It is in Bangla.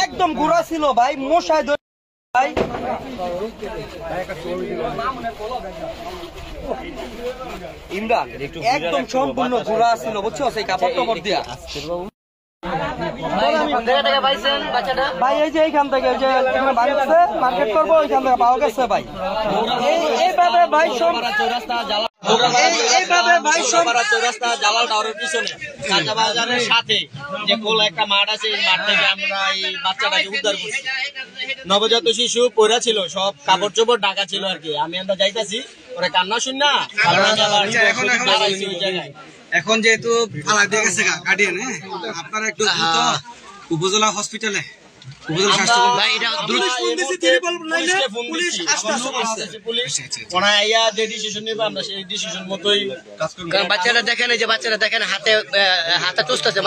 একদম গুড়া ছিল ভাই, মশায় ভাই ইমরান একদম সম্পূর্ণ গুড়া ছিল, বুঝছো? সেই কাপড় টাপড় দিয়া ভাই, এই যে এইখান থেকে মার্কেট করবো, ওইখান থেকে পাওয়া গেছে ভাই। এইভাবে ভাই চৌরাস্তা জালাল টাওয়ারের পিছনে কাঁচা বাজারের সাথে যে খোলা একটা মাঠ আছে, এই মাঠ থেকে আমরা এই বাচ্চাটাকে উদ্ধার করছি। নবজাত শিশু পড়া ছিল, সব কাপড় চোপড় ঢাকা ছিল আর কি। আমরা যাইতাছি, ওরা কান্না শুন না এখন যেহেতু ফালা দিয়ে গেছে গার্ডিয়ান, আপনারা একটু উপজেলা হসপিটালে বাচ্চারা দেখেন, এই যে বাচ্চারা দেখেন হাতে হাতে টুসতেছে।